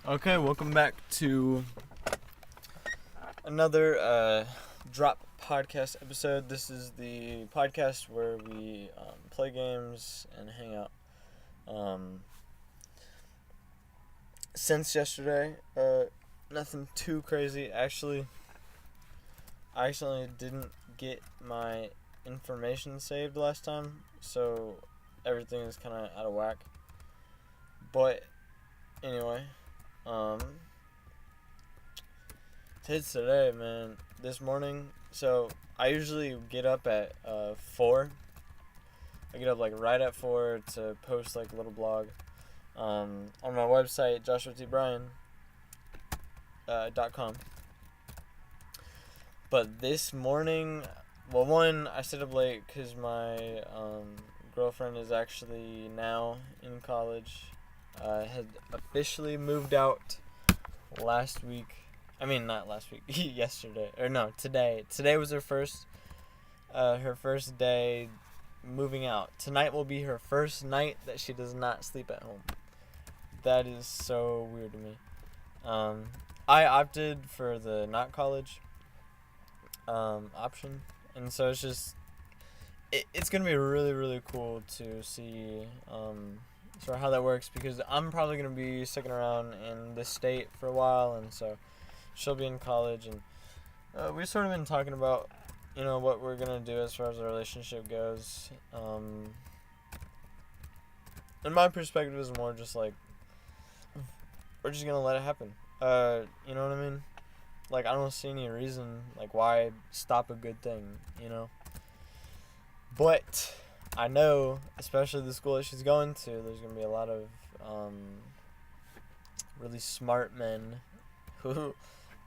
Okay, welcome back to another Drop Podcast episode. This is the podcast where we play games and hang out. Since yesterday, nothing too crazy. Actually, I accidentally didn't get my information saved last time, so everything is kind of out of whack. But anyway, today's today, man. This morning, so I usually get up at 4. I get up like right at 4 to post like a little blog on my website, joshuatbryan.com. But this morning, well, one, I stayed up late because my girlfriend is actually now in college. Had officially moved out last week. I mean, not last week. Yesterday. Or no, today. Today was her first day moving out. Tonight will be her first night that she does not sleep at home. That is so weird to me. I opted for the not college option. And so it's just... It's going to be really, really cool to see... So how that works, because I'm probably going to be sticking around in this state for a while, and so she'll be in college, and we've sort of been talking about, what we're going to do as far as the relationship goes. And my perspective is more just like, we're just going to let it happen. You know what I mean? Like, I don't see any reason, like, why stop a good thing, But... I know, especially the school that she's going to, there's going to be a lot of really smart men who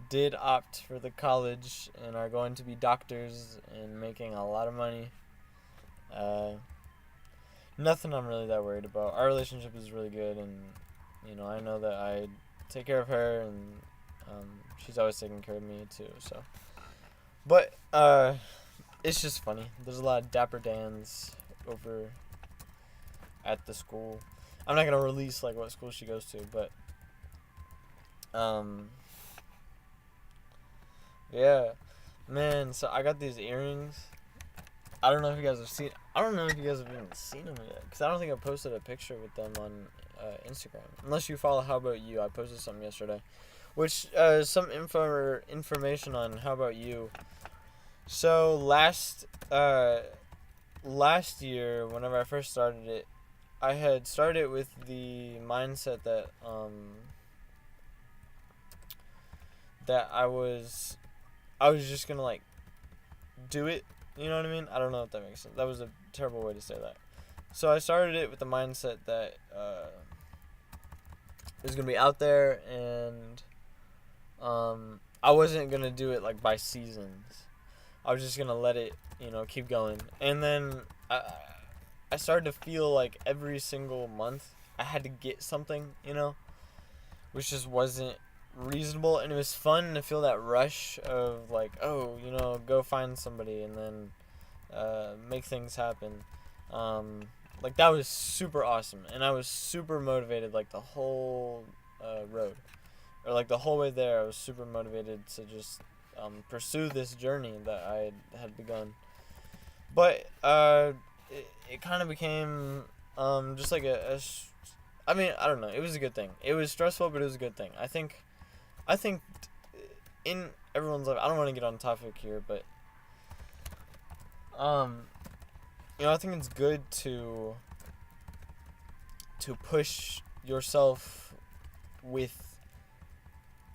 did opt for the college and are going to be doctors and making a lot of money. Nothing I'm really that worried about. Our relationship is really good, and, I know that I take care of her, and she's always taking care of me, too, so. But, it's just funny. There's a lot of Dapper Dans over at the school. I'm not gonna release like what school she goes to, but yeah, man. So I got these earrings. I don't know if you guys have seen. I don't know if you guys have even seen them yet, because I don't think I posted a picture with them on Instagram. Unless you follow How About You, I posted something yesterday, which some information on How About You. So last year, whenever I first started it, I had started with the mindset that I was just gonna like do it. You know what I mean? I don't know if that makes sense. That was a terrible way to say that. So I started it with the mindset that it was gonna be out there, and I wasn't gonna do it like by seasons. I was just gonna let it, keep going. And then I started to feel like every single month I had to get something, which just wasn't reasonable. And it was fun to feel that rush of like, go find somebody and then make things happen. Like that was super awesome, and I was super motivated like the whole road, or like the whole way there. I was super motivated to just pursue this journey that I had begun. But it kind of became just like I mean, I don't know. It was a good thing. It was stressful, but it was a good thing. I think in everyone's life, I don't want to get on topic here, but I think it's good to push yourself with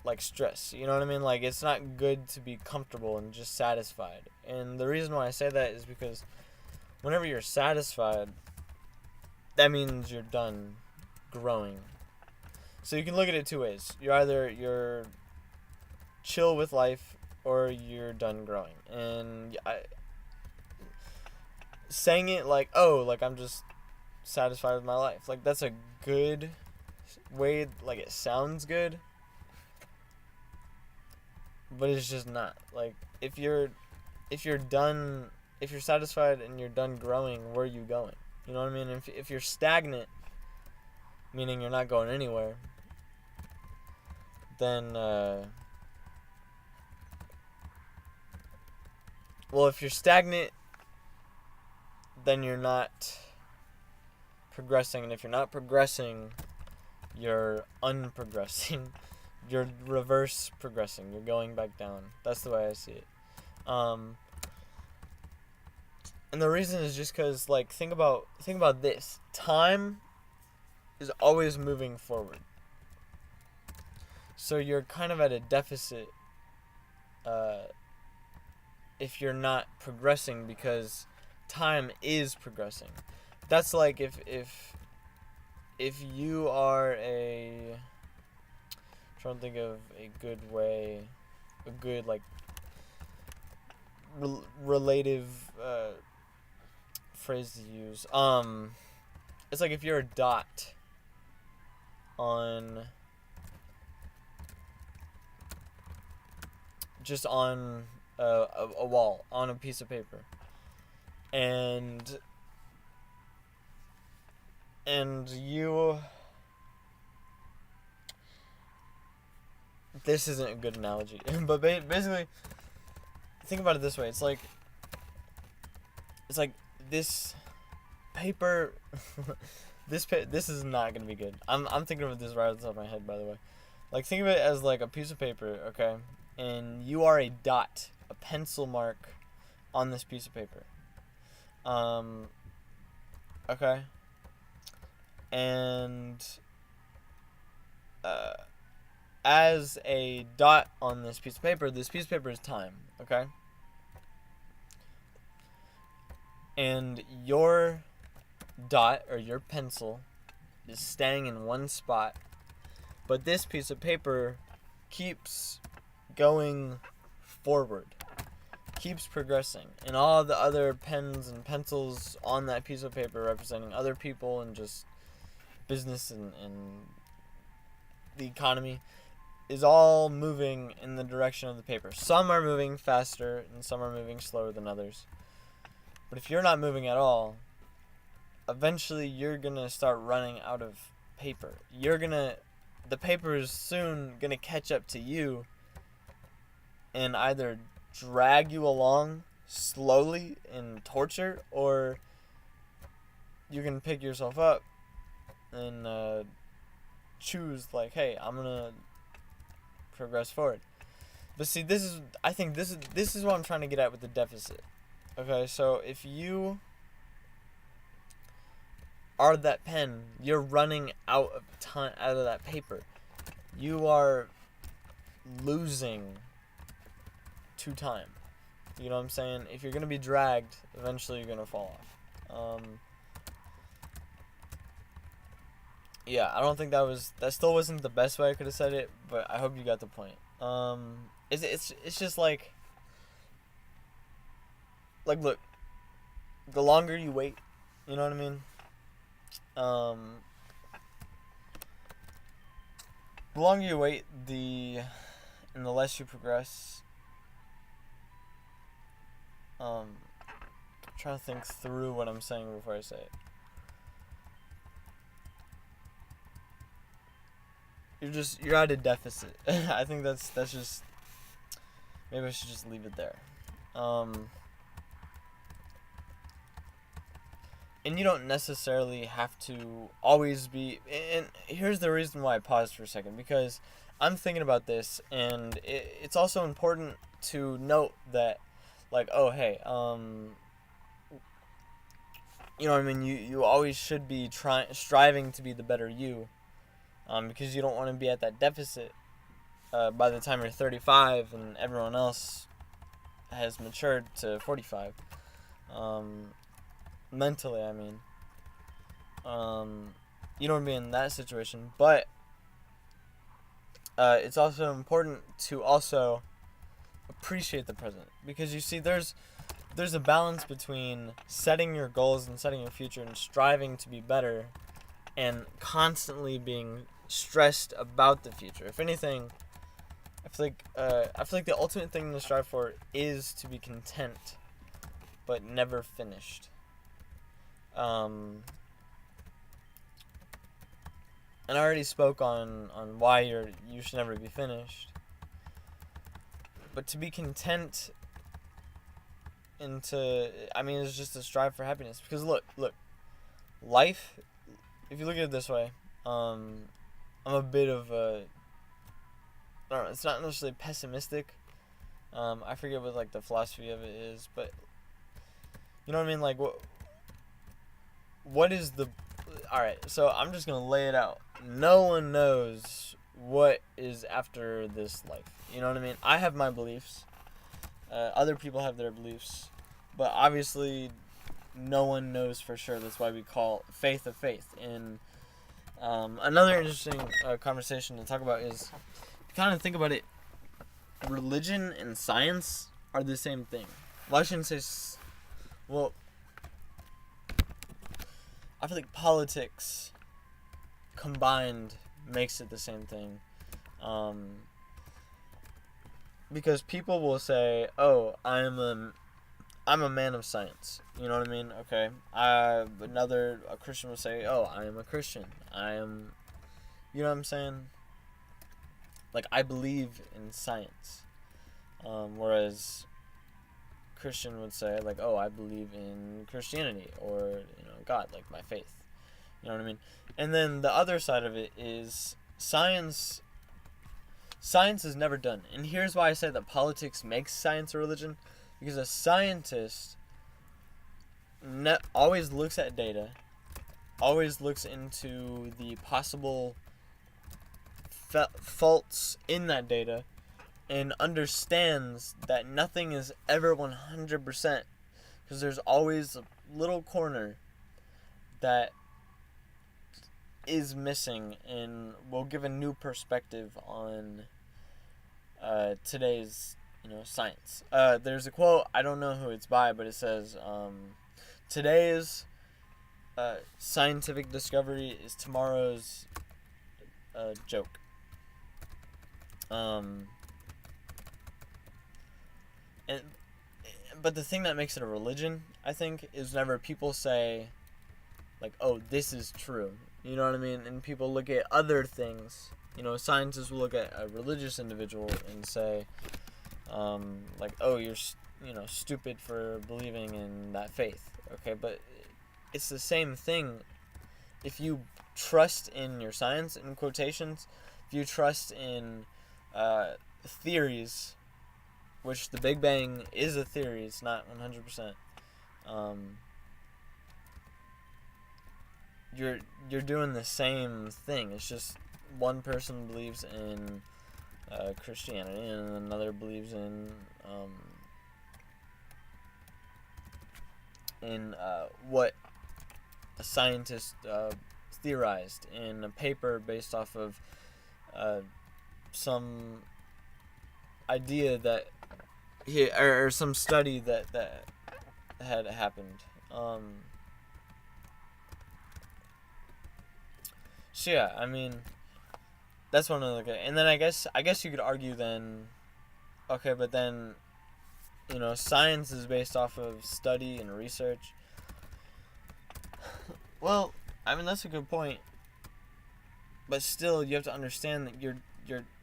like stress, you know what I mean? Like, it's not good to be comfortable and just satisfied. And the reason why I say that is because whenever you're satisfied, that means you're done growing. So you can look at it two ways. You're chill with life, or you're done growing. And saying it like, I'm just satisfied with my life, like, that's a good way, like, it sounds good, but it's just not. Like, if you're satisfied and you're done growing, where are you going? You know what I mean? If you're stagnant, meaning you're not going anywhere, then well, if you're stagnant, then you're not progressing, and if you're not progressing, you're unprogressing. You're reverse progressing. You're going back down. That's the way I see it. And the reason is just because, like, think about this. Time is always moving forward. So you're kind of at a deficit if you're not progressing, because time is progressing. That's like if you are I'm trying to think of a good way, a good, like, relative phrase to use. It's like if you're a dot on just on a wall, on a piece of paper, and you, this isn't a good analogy, but basically think about it this way. It's like this paper this is not gonna be good. I'm thinking of this right off the top of my head, by the way. Like, think of it as like a piece of paper, okay? And you are a dot, a pencil mark on this piece of paper. Okay? And as a dot on this piece of paper is time, okay? And your dot, or your pencil, is staying in one spot, but this piece of paper keeps going forward, keeps progressing, and all the other pens and pencils on that piece of paper representing other people and just business and the economy is all moving in the direction of the paper. Some are moving faster and some are moving slower than others. But if you're not moving at all, eventually you're gonna start running out of paper. The paper is soon gonna catch up to you and either drag you along slowly in torture, or you can pick yourself up and choose, like, hey, I'm gonna progress forward. But see, I think this is what I'm trying to get at with the deficit. Okay, so if you are that pen, you're running out of time, out of that paper. You are losing to time. You know what I'm saying? If you're gonna be dragged, eventually you're gonna fall off. Yeah, I don't think that still wasn't the best way I could have said it, but I hope you got the point. It's just like look, the longer you wait, you know what I mean? The longer you wait, and the less you progress. I'm trying to think through what I'm saying before I say it. You're at a deficit. I think that's just, maybe I should just leave it there. And you don't necessarily have to always be, and here's the reason why I paused for a second, because I'm thinking about this, and it's also important to note that, like, oh, hey, you know what I mean, you always should be striving to be the better you, because you don't want to be at that deficit by the time you're 35 and everyone else has matured to 45. Mentally, I mean. You don't want to be in that situation, but it's also important to also appreciate the present, because you see, there's a balance between setting your goals and setting your future and striving to be better, and constantly being stressed about the future. If anything, I feel like the ultimate thing to strive for is to be content, but never finished. And I already spoke on why you should never be finished. But to be content it's just a strive for happiness. Because look, life, if you look at it this way, I'm a bit of a, I don't know, it's not necessarily pessimistic. I forget what like the philosophy of it is, but you know what I mean? Like what is the, alright, so I'm just gonna lay it out. No one knows what is after this life. You know what I mean? I have my beliefs. Other people have their beliefs. But obviously, no one knows for sure. That's why we call faith of faith. And another interesting conversation to talk about is, kind of think about it, religion and science are the same thing. Well, I shouldn't say, well, I feel like politics combined makes it the same thing. Because people will say, "Oh, I'm a man of science." You know what I mean? Okay. A Christian will say, "Oh, I am a Christian. I am," you know what I'm saying? Like, I believe in science. Whereas Christian would say, like, "Oh, I believe in Christianity," or, God, like my faith. You know what I mean? And then the other side of it is science is never done. And here's why I say that politics makes science a religion. Because a scientist always looks at data, always looks into the possible faults in that data, and understands that nothing is ever 100%. Because there's always a little corner that is missing and will give a new perspective on today's science. There's a quote, I don't know who it's by, but it says, today's scientific discovery is tomorrow's joke. But the thing that makes it a religion, I think, is whenever people say, like, "Oh, this is true." You know what I mean? And people look at other things. Scientists will look at a religious individual and say, like, "Oh, you're, stupid for believing in that faith." Okay, but it's the same thing. If you trust in your science, in quotations, if you trust in theories, which the Big Bang is a theory, it's not 100%. You're doing the same thing. It's just one person believes in Christianity and another believes in what a scientist theorized in a paper based off of some idea that or some study that had happened. So yeah, I mean, that's one to look at. And then I guess you could argue then, okay, but then, science is based off of study and research. Well, I mean, that's a good point. But still, you have to understand that you're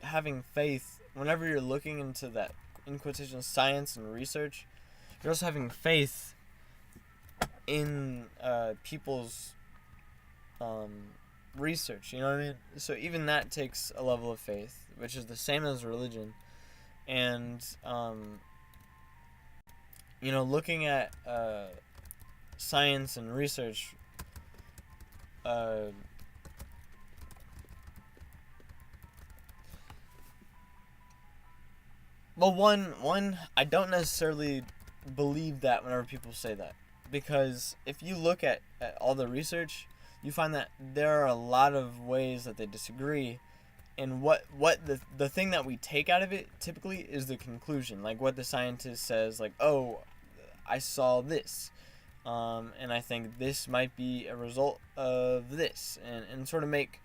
having faith whenever you're looking into that, in quotation, science and research. You're also having faith in people's research. You know what I mean? So even that takes a level of faith, which is the same as religion. And looking at science and research. Well, one, I don't necessarily believe that whenever people say that. Because if you look at all the research, you find that there are a lot of ways that they disagree. And what the thing that we take out of it, typically, is the conclusion. Like, what the scientist says, like, "Oh, I saw this. And I think this might be a result of this." And sort of make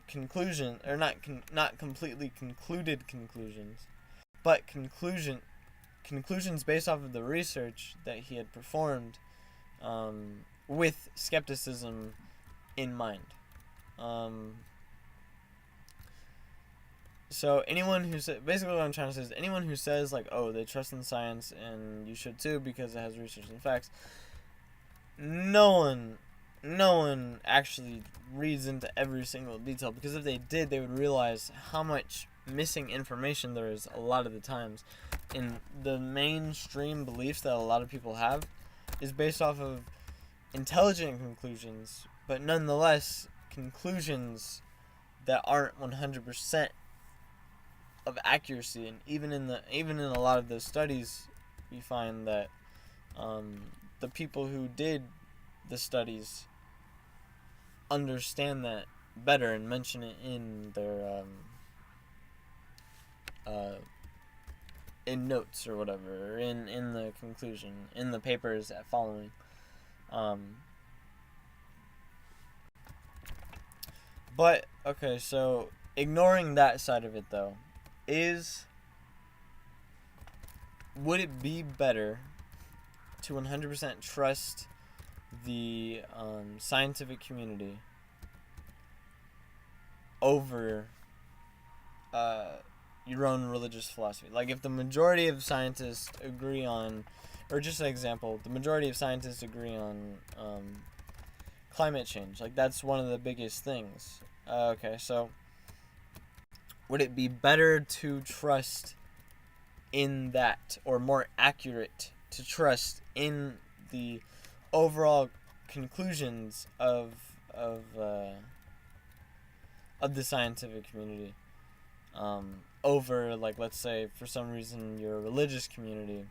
conclusion, or not completely concluded conclusions, but conclusions based off of the research that he had performed, with skepticism in mind. So anyone who says, basically what I'm trying to say is anyone who says like, oh, they trust in science and you should too because it has research and facts, no one actually reads into every single detail, because if they did, they would realize how much missing information there is a lot of the times. And the mainstream beliefs that a lot of people have is based off of intelligent conclusions, but nonetheless conclusions that aren't 100% of accuracy. And even in a lot of those studies, we find that the people who did the studies understand that better and mention it in their in notes or whatever, or in the conclusion, in the papers following. But okay, so ignoring that side of it though, would it be better to 100% trust the scientific community over your own religious philosophy? Like, if the majority of scientists agree on, or just an example, the majority of scientists agree on climate change, like that's one of the biggest things. Okay, so would it be better to trust in that, or more accurate to trust in the overall conclusions of the scientific community, over, like, let's say for some reason your religious community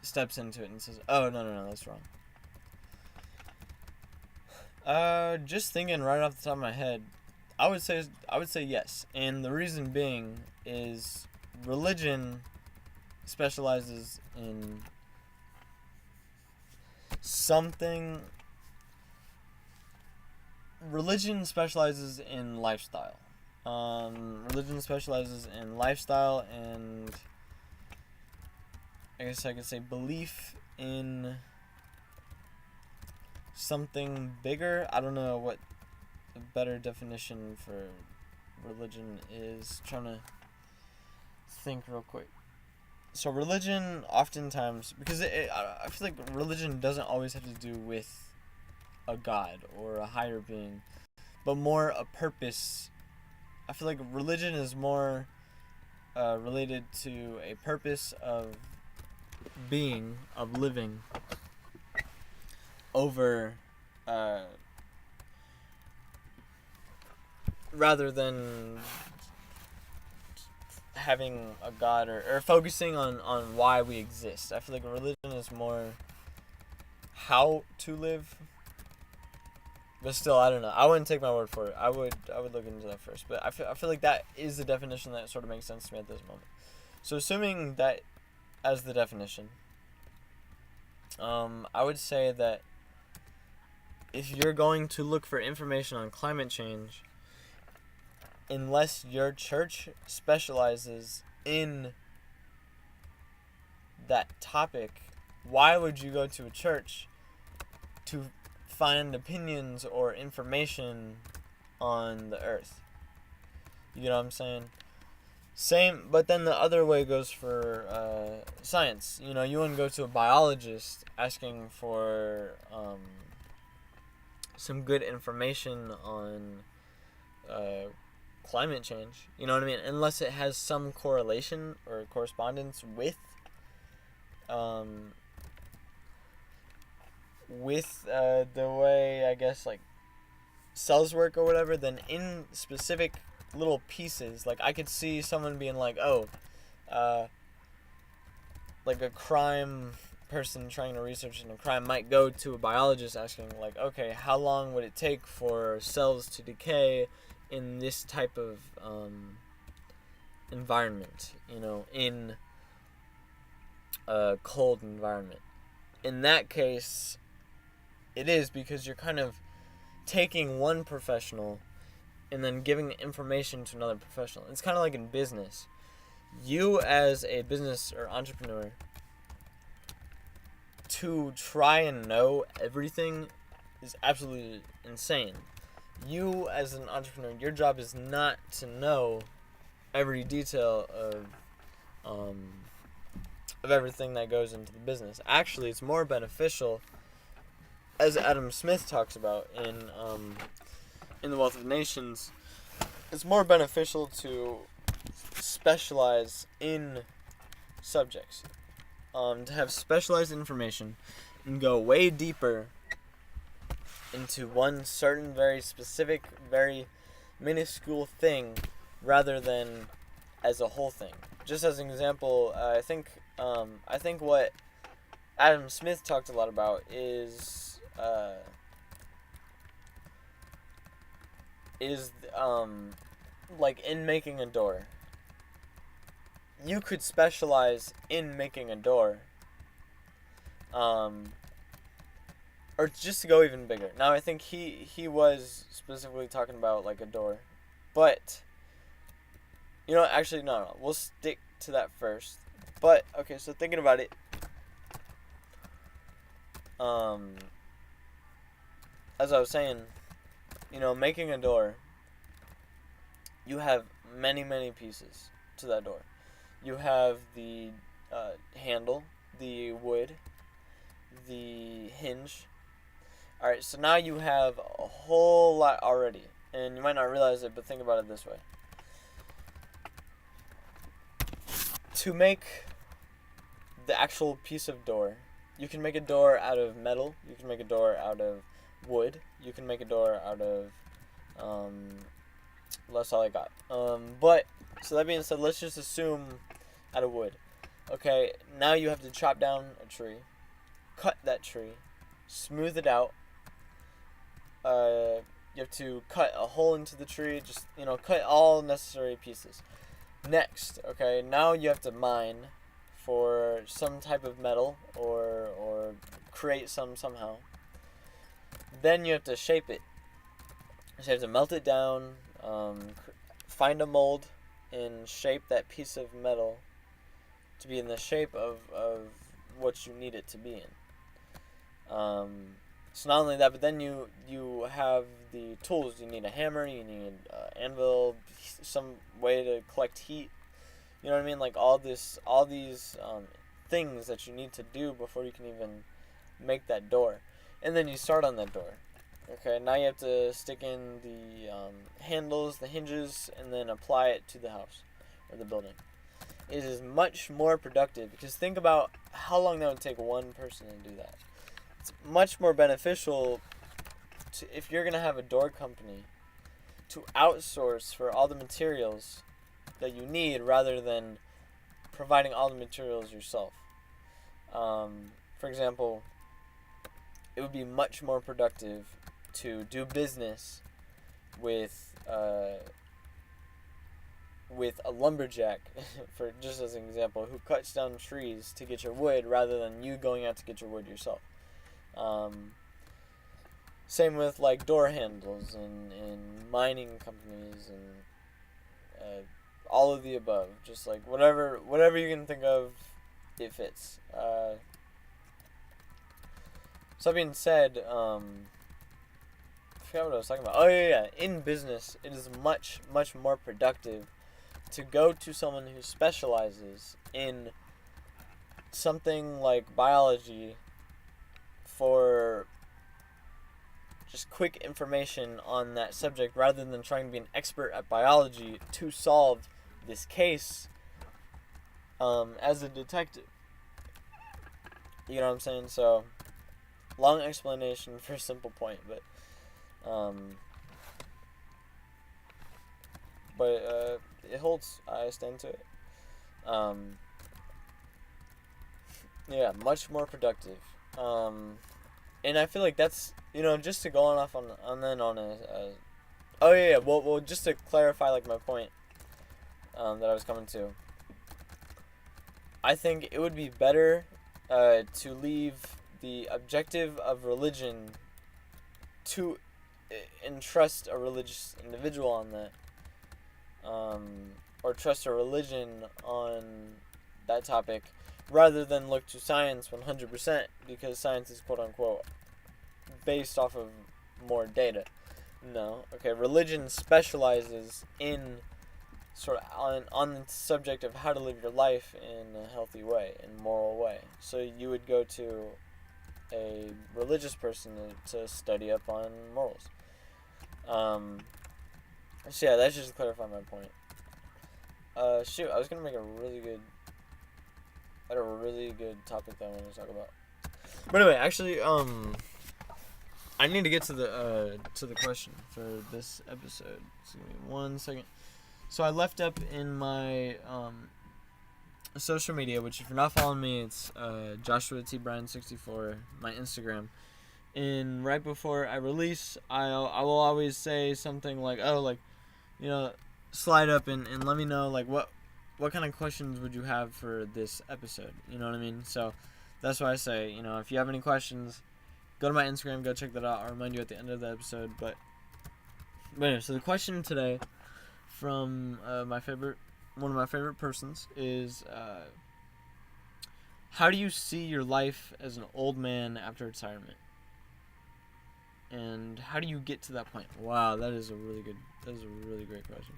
steps into it and says, oh, no, that's wrong. Just thinking right off the top of my head, I would say yes. And the reason being is religion specializes in something. Religion specializes in lifestyle. Religion specializes in lifestyle, and I guess I could say belief in something bigger. I don't know what a better definition for religion is. Trying to think real quick. So religion oftentimes, because I feel like religion doesn't always have to do with a god or a higher being, but more a purpose. I feel like religion is more related to a purpose of being, of living, over rather than having a god, or focusing on why we exist. I feel like religion is more how to live. But still, I don't know. I wouldn't take my word for it. I would look into that first. But I feel like that is the definition that sort of makes sense to me at this moment. So assuming that as the definition, I would say that if you're going to look for information on climate change, unless your church specializes in that topic, why would you go to a church to find opinions or information on the earth? You know what I'm saying? Same, but then the other way goes for science. You know, you wouldn't go to a biologist asking for some good information on climate change. You know what I mean? Unless it has some correlation or correspondence with the way, I guess, like, cells work or whatever, then in specific little pieces, like, I could see someone being like, oh, like a crime person trying to research into crime might go to a biologist asking, like, okay, how long would it take for cells to decay in this type of environment, you know, in a cold environment. In that case, it is, because you're kind of taking one professional and then giving the information to another professional. It's kind of like in business. You as a business or entrepreneur, to try and know everything is absolutely insane. you as an entrepreneur, your job is not to know every detail of everything that goes into the business. Actually, it's more beneficial, as Adam Smith talks about in The Wealth of Nations. It's more beneficial to specialize in subjects, to have specialized information and go way deeper into one certain, very specific, very minuscule thing, rather than as a whole thing. Just as an example, I think what Adam Smith talked a lot about is like in making a door. You could specialize in making a door, or just to go even bigger. Now, I think he was specifically talking about like a door, but actually no, we'll stick to that first. But okay, so thinking about it, as I was saying, making a door, you have many pieces to that door. You have the handle, the wood, the hinge. Alright, so now you have a whole lot already. And you might not realize it, but think about it this way. To make the actual piece of door, you can make a door out of metal, you can make a door out of wood, you can make a door out of, that's all I got. But, so that being said, let's just assume out of wood. Okay, now you have to chop down a tree, cut that tree, smooth it out. You have to cut a hole into the tree, just, cut all necessary pieces. Next, okay, now you have to mine for some type of metal or create some somehow. Then you have to shape it. So you have to melt it down, find a mold, and shape that piece of metal to be in the shape of what you need it to be in. So not only that, but then you have the tools. You need a hammer, you need an anvil, some way to collect heat. You know what I mean? Like all these things that you need to do before you can even make that door. And then you start on that door. Okay, now you have to stick in the handles, the hinges, and then apply it to the house or the building. It is much more productive, because think about how long that would take one person to do that. It's much more beneficial if you're going to have a door company, to outsource for all the materials that you need rather than providing all the materials yourself. For example, it would be much more productive to do business with a lumberjack, for just as an example, who cuts down trees to get your wood rather than you going out to get your wood yourself. Same with like door handles and mining companies and all of the above. Just like whatever you can think of, it fits. So that being said, I forgot what I was talking about. Oh yeah. In business, it is much more productive to go to someone who specializes in something like biology for just quick information on that subject, rather than trying to be an expert at biology to solve this case as a detective. You know what I'm saying? So, long explanation for a simple point, but it holds. I stand to it. Yeah, much more productive. And I feel like that's, just to go off on well, just to clarify like my point that I was coming to. I think it would be better to leave the objective of religion to entrust a religious individual on that, or trust a religion on that topic, rather than look to science 100%, because science is quote unquote based off of more data. No. Okay, religion specializes in sort of on the subject of how to live your life in a healthy way, in a moral way. So you would go to a religious person to study up on morals. So yeah, that's just to clarify my point. Shoot, I was gonna make I had a really good topic that I wanted to talk about. But anyway, actually, I need to get to the question for this episode. So give me 1 second. So I left up in my social media, which if you're not following me, it's Joshua T Bryan 64, my Instagram. And right before I release, I will always say something like, slide up and let me know like what kind of questions would you have for this episode. You know what I mean? So that's why I say, if you have any questions, go to my Instagram, go check that out. I'll remind you at the end of the episode. But anyway, so the question today from one of my favorite persons is, how do you see your life as an old man after retirement? And how do you get to that point? Wow, that is a really great question.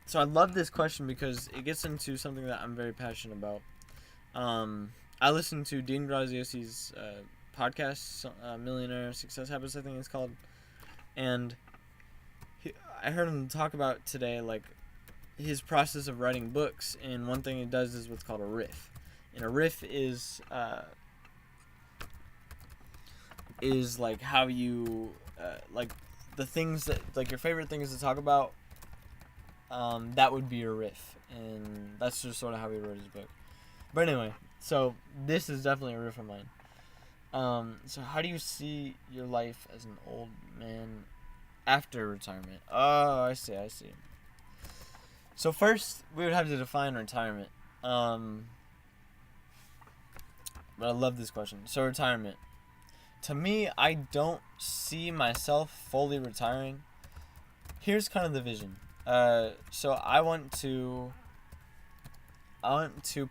So I love this question because it gets into something that I'm very passionate about. I listen to Dean Graziosi's podcast, Millionaire Success Habits, I think it's called. And I heard him talk about today, like, his process of writing books. And one thing he does is what's called a riff. And a riff is like how you, like, the things that, like, your favorite things to talk about, that would be your riff. And that's just sort of how he wrote his book. But anyway, so this is definitely a riff of mine. So how do you see your life as an old man after retirement? Oh, I see. So first, we would have to define retirement. But I love this question. So retirement. To me, I don't see myself fully retiring. Here's kind of the vision. So I want to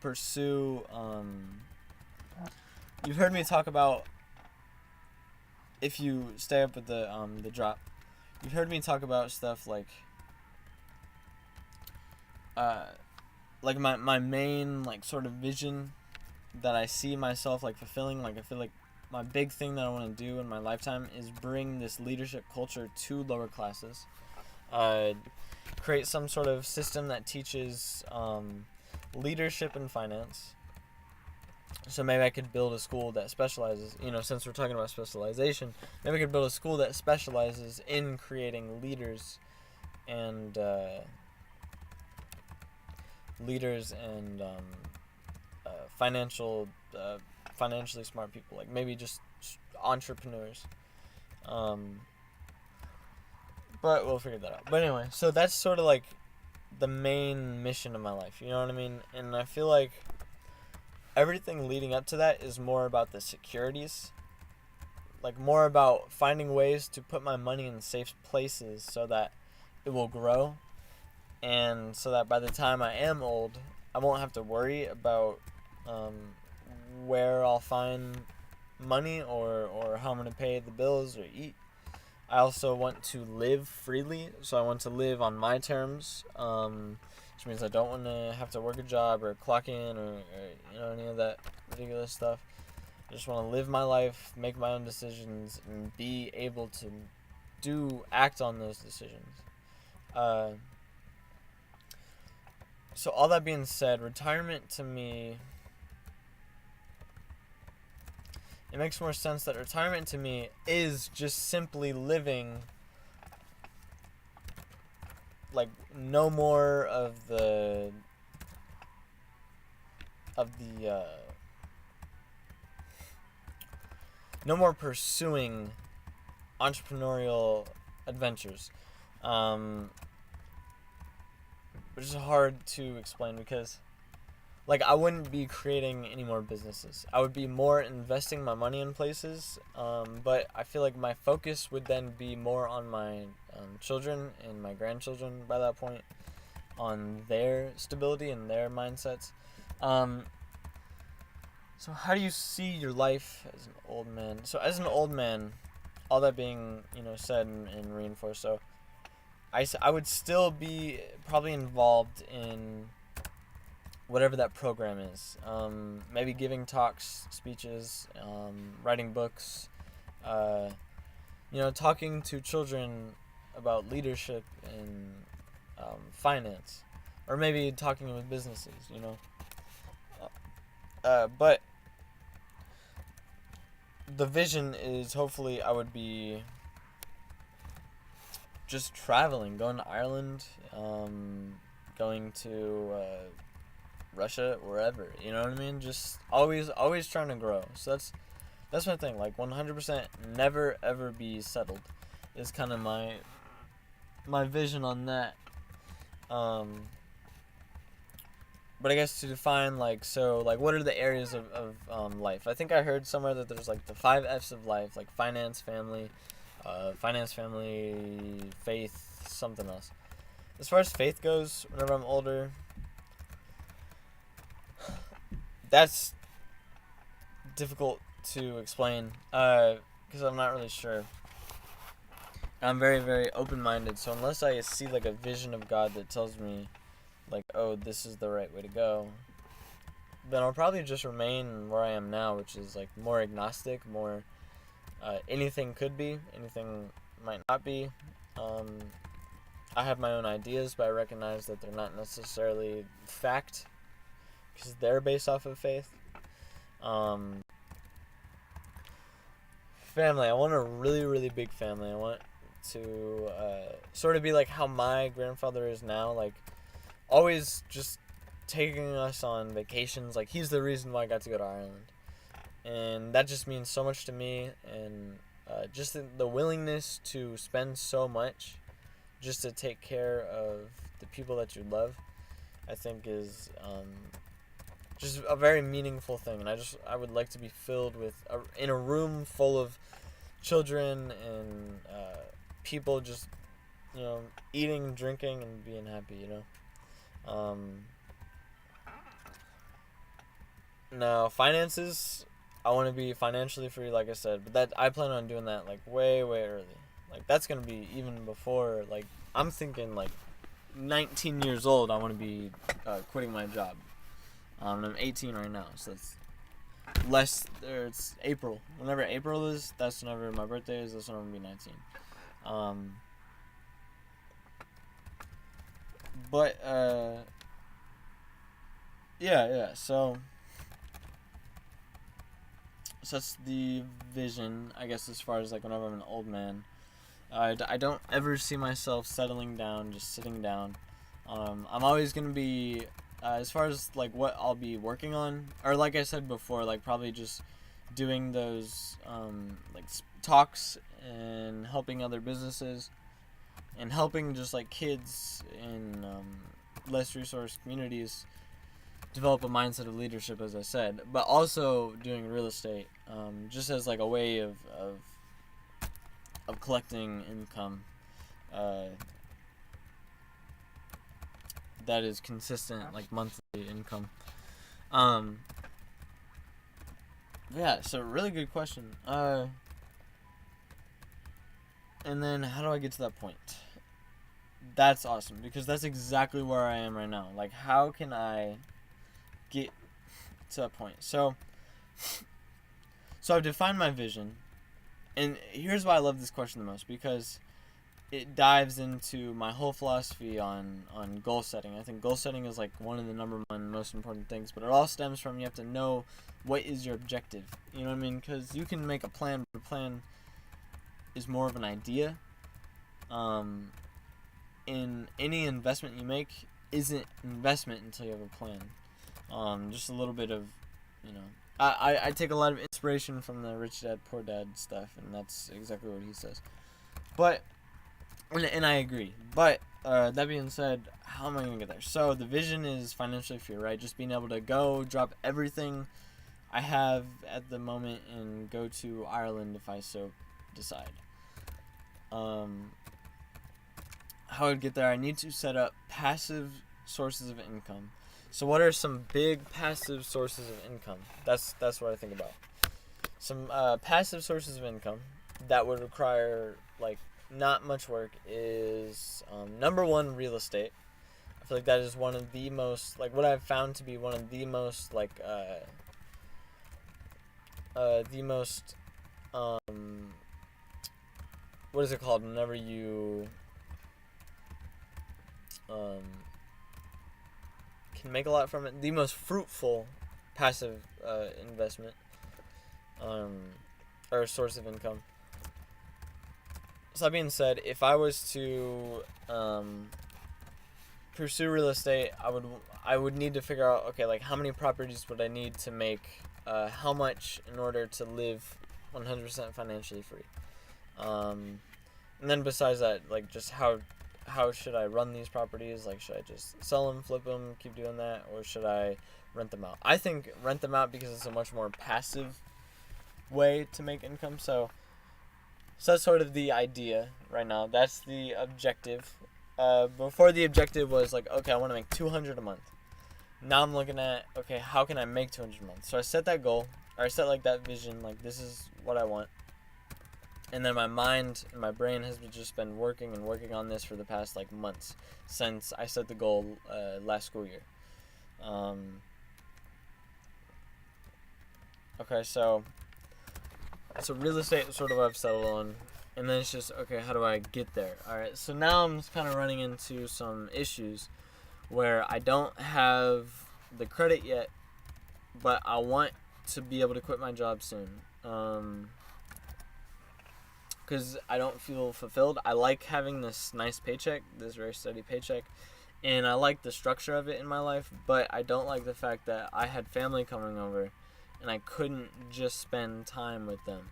pursue. You've heard me talk about, if you stay up with the drop. You've heard me talk about stuff like my main, like, sort of vision that I see myself, like, fulfilling. Like, I feel like my big thing that I want to do in my lifetime is bring this leadership culture to lower classes. Create some sort of system that teaches leadership and finance. So maybe I could build a school that specializes, since we're talking about specialization, maybe I could build a school that specializes in creating leaders and financially smart people, like maybe just entrepreneurs. But we'll figure that out. But anyway, so that's sort of like the main mission of my life, you know what I mean? And I feel like everything leading up to that is more about the securities, like more about finding ways to put my money in safe places so that it will grow, and so that by the time I am old, I won't have to worry about where I'll find money or how I'm going to pay the bills or eat. I also want to live freely, so I want to live on my terms, which means I don't want to have to work a job or clock in or any of that ridiculous stuff. I just want to live my life, make my own decisions, and be able to act on those decisions. So all that being said, retirement to me, it makes more sense that retirement to me is just simply living, like, no more of the no more pursuing entrepreneurial adventures, which is hard to explain because, like, I wouldn't be creating any more businesses. I would be more investing my money in places, but I feel like my focus would then be more on my children and my grandchildren by that point, on their stability and their mindsets. So how do you see your life as an old man? So as an old man, all that being, said and reinforced, so I would still be probably involved in whatever that program is. Maybe giving talks, speeches, writing books, uh, talking to children about leadership and finance, or maybe talking with businesses. But the vision is hopefully I would be just traveling, going to Ireland, going to Russia, wherever. You know what I mean? Just always trying to grow. So that's my thing. Like 100%, never ever be settled, is kind of my vision on that. But I guess to define, what are the areas of life? I think I heard somewhere that there's, the 5 F's of life, like finance, family, faith, something else. As far as faith goes, whenever I'm older, that's difficult to explain, because I'm not really sure. I'm very, very open-minded, so unless I see, a vision of God that tells me, oh, this is the right way to go, then I'll probably just remain where I am now, which is, more agnostic, more, anything could be, anything might not be. I have my own ideas, but I recognize that they're not necessarily fact, because they're based off of faith. Family, I want a really, really big family. I want to, sort of be like how my grandfather is now, always just taking us on vacations. He's the reason why I got to go to Ireland, and that just means so much to me. And just the willingness to spend so much just to take care of the people that you love, I think is just a very meaningful thing. And I would like to be filled with in a room full of children and people just eating, drinking, and being happy. Now, finances, I want to be financially free, like I said, but that I plan on doing that way, way early. That's gonna be even before. I'm thinking 19 years old. I want to be quitting my job. I'm 18 right now, so that's it's April. Whenever April is, that's whenever my birthday is. That's when I'm gonna be 19. But yeah. So that's the vision, I guess, as far as whenever I'm an old man. I don't ever see myself settling down, just sitting down. I'm always gonna be, as far as what I'll be working on, or like I said before, probably just doing those talks and helping other businesses and helping just kids in less resource communities develop a mindset of leadership, as I said, but also doing real estate, just as a way of collecting income that is consistent, monthly income. Yeah, so really good question. And then how do I get to that point? That's awesome, because that's exactly where I am right now. How can I get to that point? So I've defined my vision, and here's why I love this question the most, because it dives into my whole philosophy on goal setting. I think goal setting is one of the number one most important things, but it all stems from you have to know what is your objective. You know what I mean? Because you can make a plan, but a plan is more of an idea. In any investment you make isn't investment until you have a plan. Just a little bit of, I take a lot of inspiration from the Rich Dad Poor Dad stuff, and that's exactly what he says. But, and I agree. But that being said, how am I gonna get there? So the vision is financially free, right? Just being able to go drop everything I have at the moment and go to Ireland if I so decide. How I would get there, I need to set up passive sources of income. So what are some big passive sources of income? That's what I think about. Some passive sources of income that would require like not much work is number one, real estate. I feel like that is one of the most, like, what I've found to be one of the most, like, the most, what is it called whenever you, can make a lot from it? The most fruitful passive, investment, or source of income. So that being said, if I was to, pursue real estate, I would need to figure out, okay, like, how many properties would I need to make how much in order to live 100% financially free, and then besides that, like, just how should I run these properties? Like, should I just sell them, flip them, keep doing that, or should I rent them out? I think rent them out because it's a much more passive way to make income. So that's sort of the idea right now. That's the objective. Before, the objective was like, okay, I want to make $200 a month. Now I'm looking at, okay, how can I make $200 a month? So I set that goal, or I set like that vision, like, this is what I want. And then my mind and my brain has just been working on this for the past like months since I set the goal last school year. Okay, so real estate is sort of what I've settled on. And then it's just, okay, how do I get there? Alright, so now I'm kind of running into some issues where I don't have the credit yet, but I want to be able to quit my job soon. Because I don't feel fulfilled. I like having this nice paycheck, this very steady paycheck, and I like the structure of it in my life, but I don't like the fact that I had family coming over and I couldn't just spend time with them.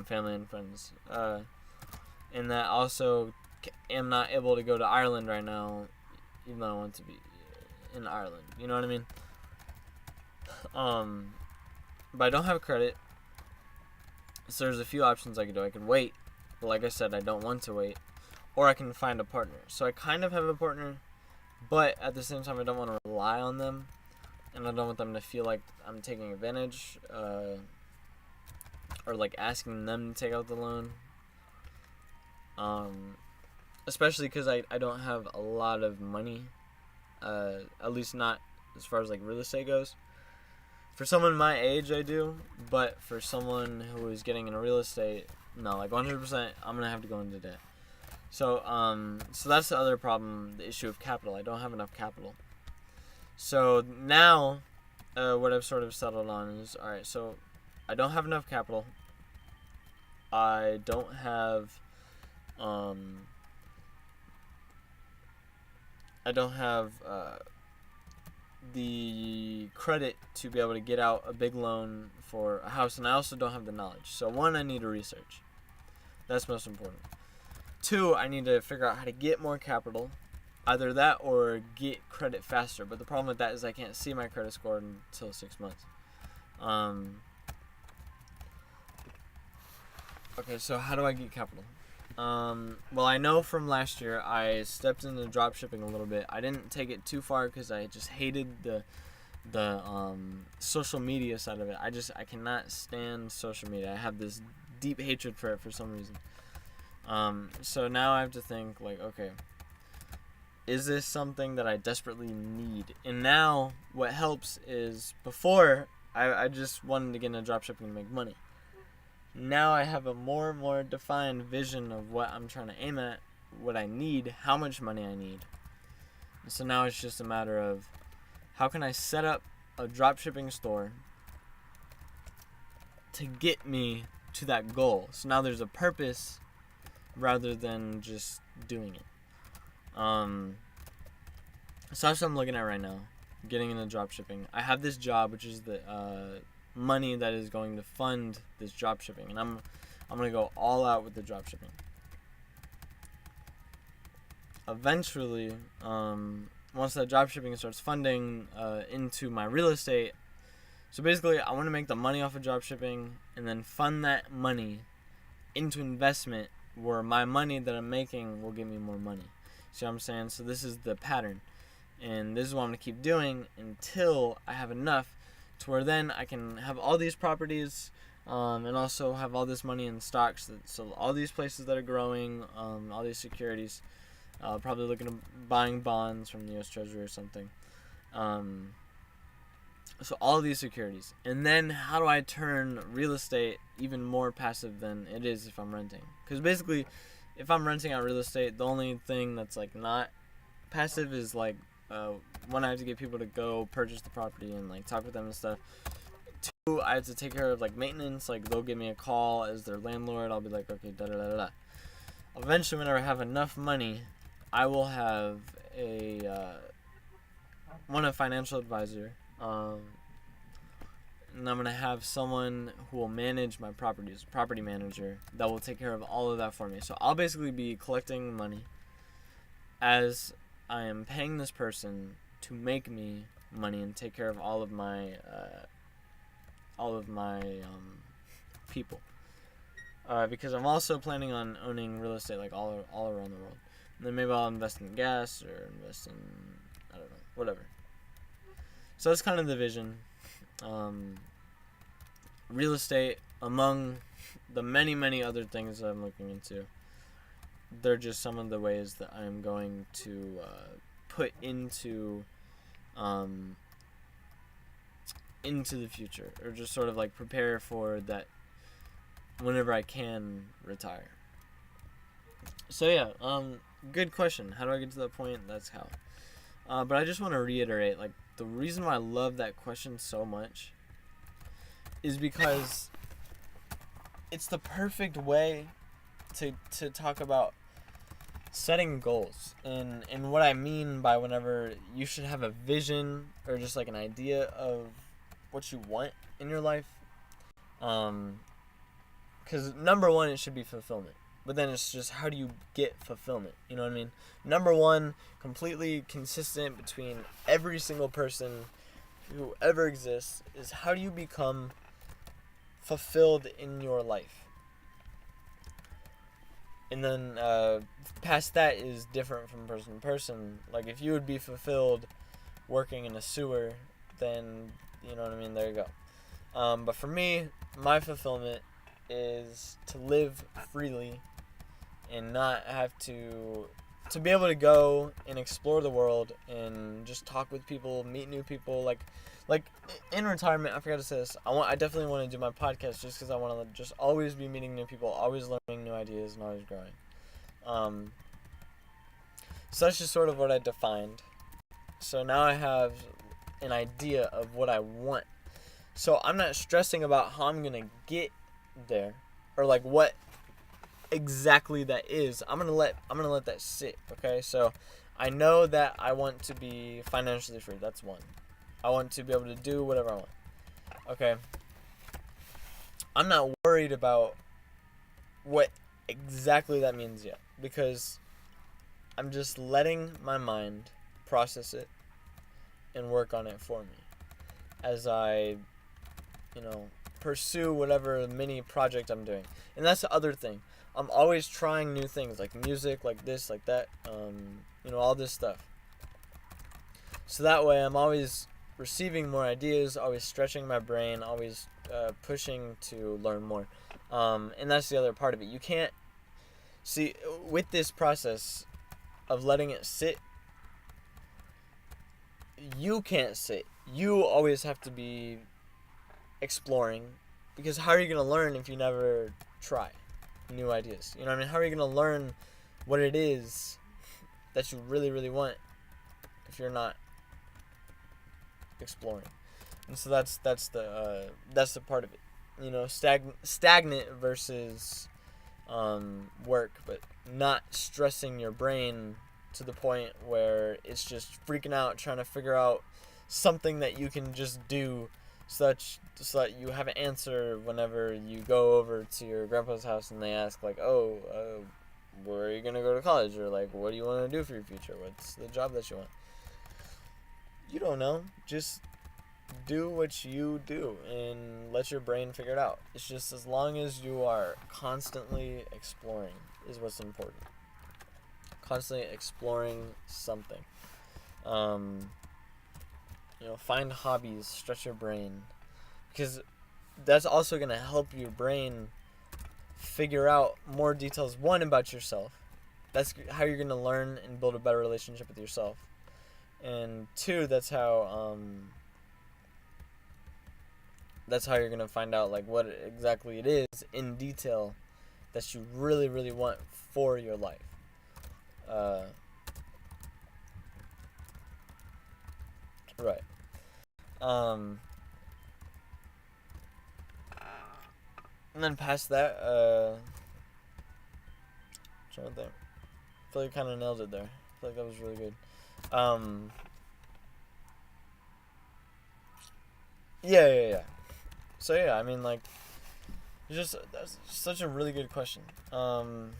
Family and friends, and that also am not able to go to Ireland right now, even though I want to be in Ireland. You know what I mean? But I don't have credit, so there's a few options I could do. I can wait, but like I said, I don't want to wait, or I can find a partner. So I kind of have a partner, but at the same time, I don't want to rely on them, and I don't want them to feel like I'm taking advantage, or like asking them to take out the loan, especially because I don't have a lot of money, at least not as far as like real estate goes. For someone my age, I do, but for someone who is getting into real estate, no, like 100%, I'm gonna have to go into debt. So that's the other problem, the issue of capital. I don't have enough capital. So now, what I've sort of settled on is, alright, so I don't have enough capital. I don't have the credit to be able to get out a big loan for a house, and I also don't have the knowledge. So one, I need to research. That's most important. Two, I need to figure out how to get more capital. Either that or get credit faster. But the problem with that is I can't see my credit score until 6 months. Okay, so how do I get capital? Well, I know from last year I stepped into dropshipping a little bit. I didn't take it too far because I just hated the social media side of it. I cannot stand social media. I have this deep hatred for it for some reason. So now I have to think, like, okay, is this something that I desperately need? And now what helps is, before I just wanted to get into dropshipping to make money. Now I have a more and more defined vision of what I'm trying to aim at, what I need, how much money I need. And so now it's just a matter of, how can I set up a dropshipping store to get me to that goal? So now there's a purpose rather than just doing it. So that's what I'm looking at right now, getting into dropshipping. I have this job, which is the money that is going to fund this dropshipping, and I'm gonna go all out with the dropshipping. Eventually, once that dropshipping starts funding into my real estate, so basically I want to make the money off of dropshipping and then fund that money into investment, where my money that I'm making will give me more money. See what I'm saying? So this is the pattern, and this is what I'm gonna keep doing until I have enough to where then I can have all these properties, and also have all this money in stocks. So all these places that are growing, all these securities, probably looking at buying bonds from the U.S. Treasury or something. So all these securities. And then how do I turn real estate even more passive than it is if I'm renting? Because basically, if I'm renting out real estate, the only thing that's like not passive is like one, I have to get people to go purchase the property and like talk with them and stuff. Two, I have to take care of like maintenance. Like they'll give me a call as their landlord. I'll be like, okay, da da da da. Eventually, whenever I have enough money, I will have a financial advisor. And I'm gonna have someone who will manage my properties, property manager, that will take care of all of that for me. So I'll basically be collecting money as I am paying this person to make me money and take care of all of my people. Because I'm also planning on owning real estate like all around the world. And then maybe I'll invest in gas or invest in, I don't know, whatever. So that's kind of the vision. Real estate, among the many, many other things that I'm looking into, they're just some of the ways that I'm going to put into the future, or just sort of like prepare for that whenever I can retire. So yeah, good question. How do I get to that point? That's how. But I just want to reiterate, like, the reason why I love that question so much is because it's the perfect way to talk about setting goals. And what I mean by whenever you should have a vision or just like an idea of what you want in your life. Because number one, it should be fulfillment. But then it's just, how do you get fulfillment? You know what I mean? Number one, completely consistent between every single person who ever exists, is how do you become fulfilled in your life? And then past that is different from person to person. Like, if you would be fulfilled working in a sewer, then, you know what I mean, there you go. But for me, my fulfillment is to live freely and not have to be able to go and explore the world and just talk with people, meet new people. Like in retirement, I forgot to say this, I definitely want to do my podcast just because I want to just always be meeting new people, always learning new ideas, and always growing. So that's just sort of what I defined. So now I have an idea of what I want. So I'm not stressing about how I'm gonna get there, or like what exactly that is. I'm gonna let that sit. Okay, so I know that I want to be financially free. That's one. I want to be able to do whatever I want. Okay, I'm not worried about what exactly that means yet, because I'm just letting my mind process it and work on it for me as I, pursue whatever mini project I'm doing. And that's the other thing. I'm always trying new things, like music, like this, like that, all this stuff. So that way I'm always receiving more ideas, always stretching my brain, always pushing to learn more. And that's the other part of it. You can't, see, with this process of letting it sit, you can't sit. You always have to be exploring, because how are you going to learn if you never try new ideas? You know what I mean? How are you going to learn what it is that you really, really want if you're not exploring? And so that's the part of it. Stagnant versus work, but not stressing your brain to the point where it's just freaking out trying to figure out something that you can just do, so that you have an answer whenever you go over to your grandpa's house and they ask, like, where are you going to go to college? Or, like, what do you want to do for your future? What's the job that you want? You don't know. Just do what you do and let your brain figure it out. It's just, as long as you are constantly exploring is what's important. Constantly exploring something. Find hobbies, stretch your brain. Because that's also going to help your brain figure out more details, one, about yourself. That's how you're going to learn and build a better relationship with yourself. And two, that's how you're going to find out like what exactly it is in detail that you really, really want for your life. Right. And then past that, trying to think. I feel like I kind of nailed it there. I feel like that was really good. Yeah. So yeah, I mean, like, that's such a really good question. And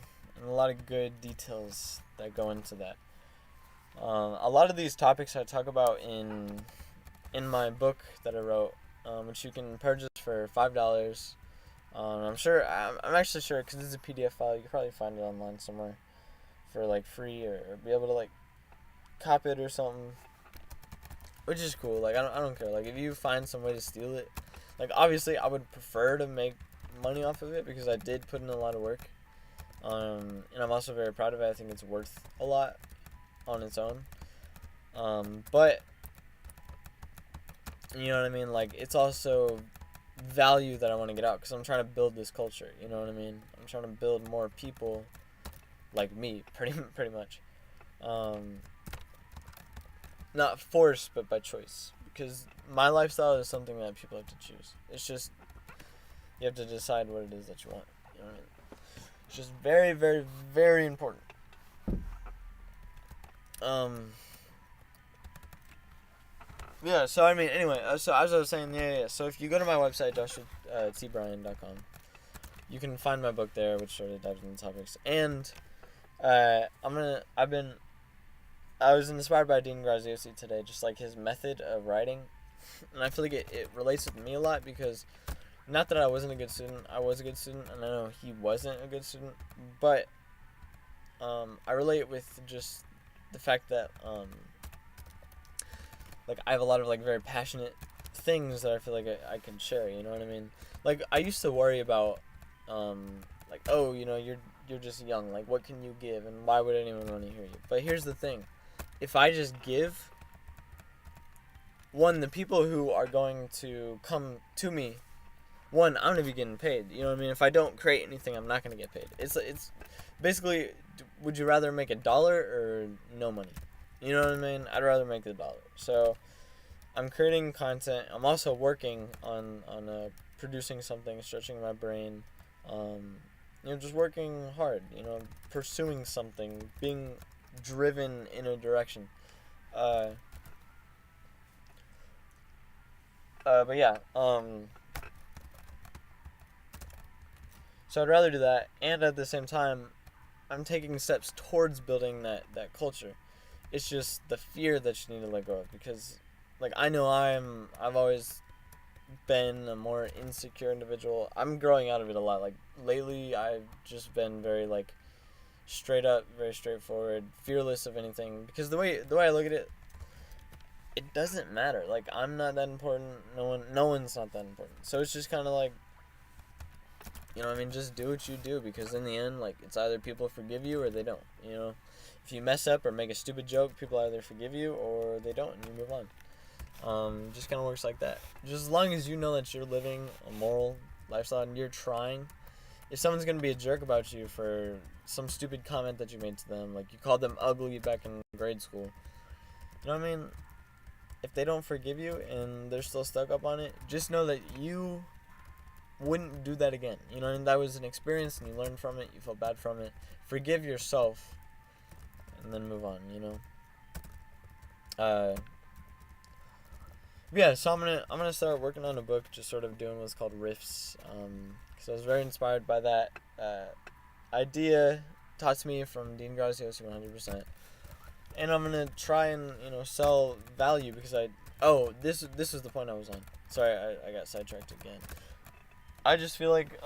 a lot of good details that go into that. A lot of these topics I talk about in my book that I wrote, which you can purchase for $5. I'm actually sure, because it's a PDF file. You can probably find it online somewhere for like free, or be able to like cop it or something, which is cool. Like I don't care. Like if you find some way to steal it, like obviously I would prefer to make money off of it because I did put in a lot of work. And I'm also very proud of it. I think it's worth a lot on its own. But you know what I mean? Like it's also value that I want to get out, because I'm trying to build this culture. You know what I mean? I'm trying to build more people like me, pretty much. Not forced, but by choice, because my lifestyle is something that people have to choose. It's just you have to decide what it is that you want. You know what I mean? It's just very, very, very important. Yeah, so I mean, anyway, so as I was saying, yeah. So if you go to my website, joshuatbryan.com, you can find my book there, which sort of dives into topics. And I was inspired by Dean Graziosi today, just like his method of writing, and I feel like it relates with me a lot, because not that I wasn't a good student, I was a good student, and I know he wasn't a good student, but I relate with just the fact that like I have a lot of like very passionate things that I feel like I can share. You know what I mean? Like I used to worry about like, oh, you know, you're just young. Like what can you give, and why would anyone want to hear you? But here's the thing: if I just give, one, the people who are going to come to me, one, I'm gonna be getting paid. You know what I mean? If I don't create anything, I'm not gonna get paid. It's basically, would you rather make $1 or no money? You know what I mean? I'd rather make the $1. So I'm creating content. I'm also working on producing something, stretching my brain. Just working hard. Pursuing something, being driven in a direction. But yeah. So I'd rather do that, and at the same time, I'm taking steps towards building that culture. It's just the fear that you need to let go of, because like I know I've always been a more insecure individual. I'm growing out of it a lot. Like lately I've just been very like straight up, very straightforward, fearless of anything, because the way I look at it, it doesn't matter. Like I'm not that important. No one's not that important. So it's just kind of like, you know what I mean, just do what you do, because in the end, like, it's either people forgive you or they don't. If you mess up or make a stupid joke, people either forgive you or they don't, and you move on. Just kind of works like that. Just as long as you know that you're living a moral lifestyle and you're trying. If someone's going to be a jerk about you for some stupid comment that you made to them, like you called them ugly back in grade school, you know what I mean? If they don't forgive you and they're still stuck up on it, just know that you wouldn't do that again. And that was an experience, and you learned from it, you felt bad from it. Forgive yourself and then move on. Yeah, so I'm gonna start working on a book, just sort of doing what's called riffs, because I was very inspired by that idea taught to me from Dean Graziosi 100%. And I'm gonna try and sell value, because this was the point I was on. Sorry, I got sidetracked again. I just feel like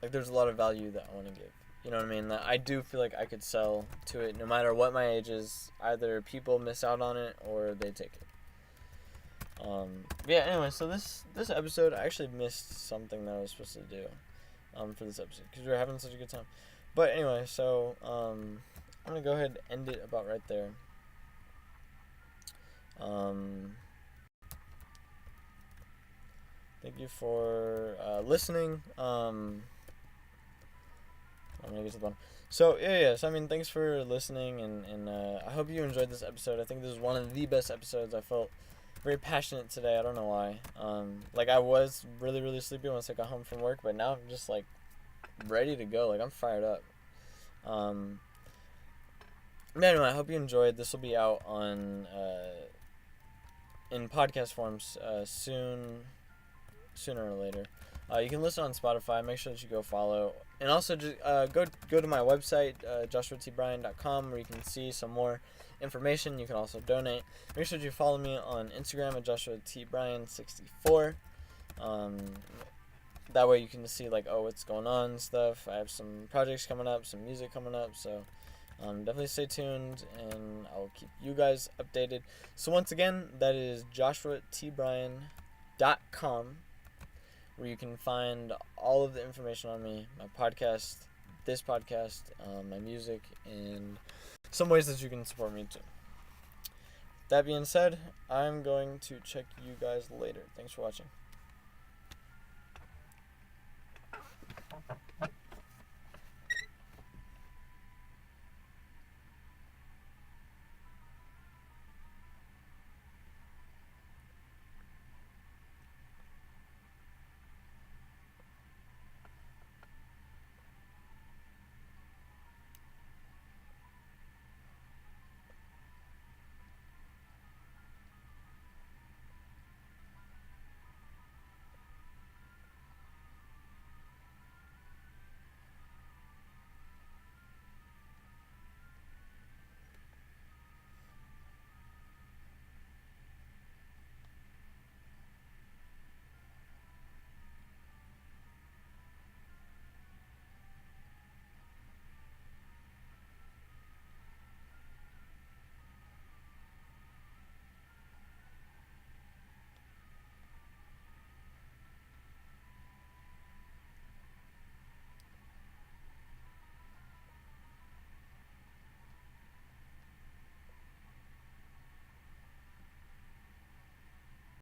like there's a lot of value that I want to give, You know what I mean? That I do feel like I could sell to it no matter what my age is. Either people miss out on it or they take it. Yeah, anyway, so this episode, I actually missed something that I was supposed to do for this episode because we were having such a good time. But anyway, so I'm going to go ahead and end it about right there. Thank you for listening. I'm going to get to the bottom. So, yeah, so, I mean, thanks for listening, and I hope you enjoyed this episode. I think this is one of the best episodes. I felt very passionate today. I don't know why. Like, I was really, really sleepy once I got home from work, but now I'm just, like, ready to go. Like, I'm fired up. But anyway, I hope you enjoyed. This will be out on in podcast forms sooner or later. You can listen on Spotify. Make sure that you go follow, and also just go to my website, joshuatbryan.com, where you can see some more information. You can also donate. Make sure that you follow me on Instagram at joshuatbryan64. That way you can see like, oh, what's going on and stuff. I have some projects coming up, some music coming up, so definitely stay tuned, and I'll keep you guys updated. So once again, that is joshuatbryan.com, where you can find all of the information on me, my podcast, this podcast, my music, and some ways that you can support me too. That being said, I'm going to check you guys later. Thanks for watching.